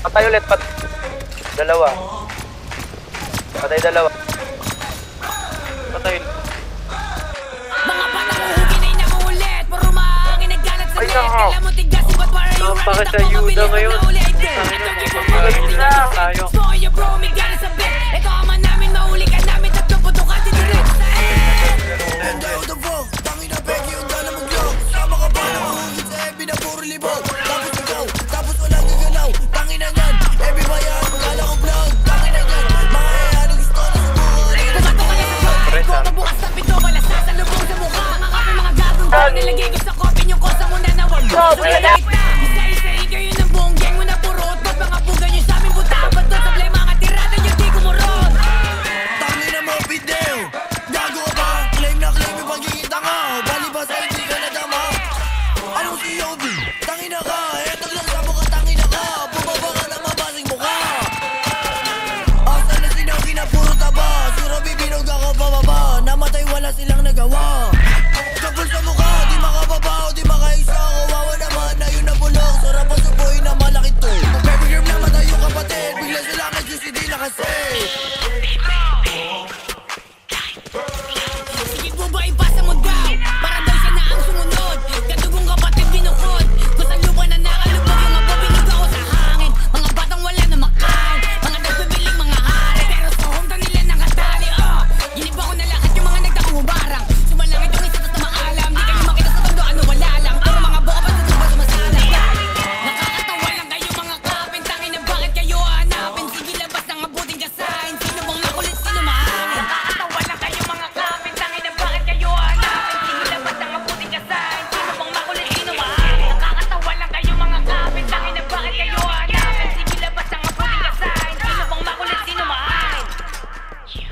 Patay ulit, dalawa. Patay dalawa. Patay. Mga panahuhugin ay nangulit. Puro mahangin naggalat sa net. Kailan mo tigas, but why are you running? Bakit sa Yuda ngayon? Tayo. Smoke your bro, may galit sa bed. Ito ama namin, mahuli ka namin. Tatlong putukan, titirek sa end. Hindi ako the vlog, tangin na Becky yung dala mong vlog. Sama ka ba nahuhugin sa Ebi na puro libog. Tapos ikaw, tapos walang gagalaw. Tangin na yan, Ebi ba yan? Kala ko vlog, tangin na yan. Mga anong gusto na subukan. Pumato ka na sa bahay ko, mabukas na pito. Malasas sa lubong sa mukha. Mga kami mga gagong ko. Nilagay ko sa coffee yung kosa mo na nawalo. Isa-isahin kayo ng buong gang mo na puro utot. Mga puga nyo sa aming buta. Batot, sablay mga tirada nyo di kumurot. Tangin na mo video, gago ka ba? Claim na claim yung pagiging tanga. Bali ba sa hindi ka nadama? Anong si Yobi? Tangin na ka, etong lang sa mukha tangin na ka. Bumaba ka na mabasing mukha. Asa na sinagi na puro taba. Si Robby binog ako pababa. Namatay wala silang nagawa. Kapul sa mukha, di makababaw, di makaisa. Kawawa naman na yun na bulong. Sarap ang subuhin na malaki to. Baby girl namatay yung kapatid. Bigla sila kasi si di na kasi. Sige mo ba ipasa mo daw? Para daw siya na ang sumunod. Kadugong kapatid binukod. Kung sa lupa na nakalubog yung abo binog ako sa hangin. Mga batang wala na makain. Mga nagbibiling mga hari. Pero sa hometown nila nakatali. Ginib ako na lahat yung mga nagtakubarang. Sumalangit yung isa sa maalam. Di kayo makita sa tondo ano wala lang. Pero mga buka pa sa tuba sumasalang. Nakakatawa lang kayo mga kapin. Tangin na bakit kayo hanapin? Sige labas ng abuting kasahin. Sino bang makulit sino mahangin? Nakakatawa lang kayo mga kapin. Tangin na bakit kayo hanapin? Sige labas ng abuting kasahin. Sino bang makulit sino mahangin? Nakakatawa lang kayo mga kapin. Tangin na bakit kayo hanapin? Sige labas ng abuting kasahin. Sino bang makulit sino mahangin? Bang, bang, bang.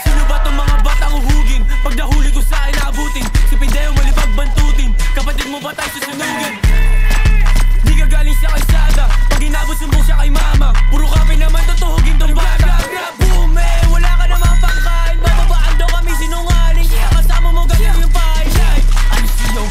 Sino ba tong mga batang uhugin? Pag nahuli ko sa inaabutin. Si Pindeo malipag bantutin. Kapatid mo ba tayo susunugin? Di ka galing sa kalsada. Pag inabot sumbong siya kay mama. Puro kape naman tutuhugin tong bata. Boom eh, wala ka namang pangkain. Bababaan daw kami sinungaling. Kasama mo ganyan yung pahinay. Ano siyo?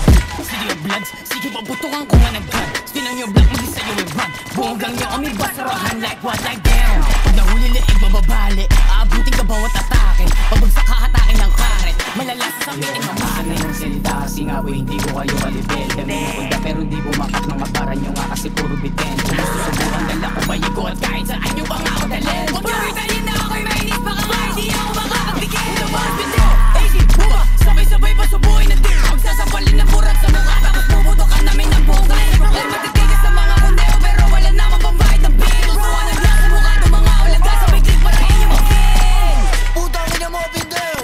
Sige bloods, sige paputukan ko nga nag-gun. Stinan yung black, mag-isa yung run. Buonggang nyo kami basurahan like what like down. Pag nahuli liig bababali, aabutin ka bawat atake. Pabagsak kakatakin ng karet, malalasa sa piting mamari. Ng salita kasi nga boy, hindi ko kayo kalibel. Dami punta pero di bumakat. Mga para nyo nga kasi puro biten. Kung gusto subukan dala ko bayikot. Kahit saan nyo ba nga ako dalhin? Huwag nyo ritayin na ako'y mainis, baka nga hindi ako makapagtigil. Labas bindi, easy, buba, sabay-sabay pa subuhin na din. Magsasampalin ng burat sa mukha, tapos puputokan namin ng buka. Ay matitigas sa mga kundeo, pero wala namang pambayad ng bill. Suwa ng glass sa mukha ng mga ulaga, sabay click para inyong mag-kill. Putang ina mo, Pindeo!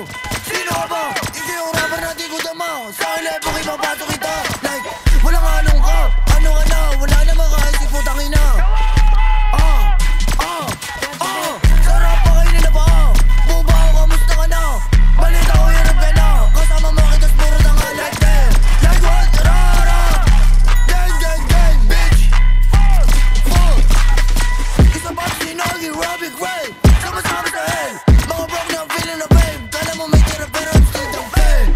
Sino ka ba? Ito yung rapper na di ko dama. Sa level ko ipapasok kita. Like, walang anong ka. Ano ka na? Wala na makaisip, putang ina. Sarap pa kayo nila ba? Buba ako, kamusta ka na? Balita ko yan ang pena. Kasama mo kita sa puro tanga like them. Like what? Rara! Gang, gang, gang, bitch! Fuck! Isa pa sinagi, Robbie Gray. Sama-sama sa hell. Mga broke na feeling na babe. Kala mo may tira pero I'm still the fame.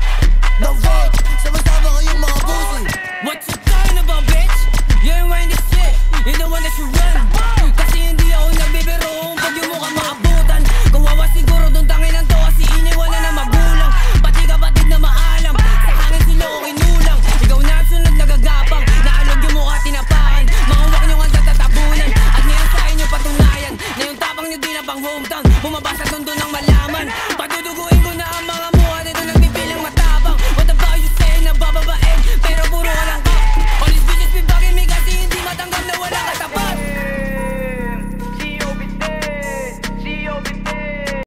The fuck? Sama-sama kayong mga pussy. What you talking about, bitch? You ain't wearing this shit, you're the one that should run.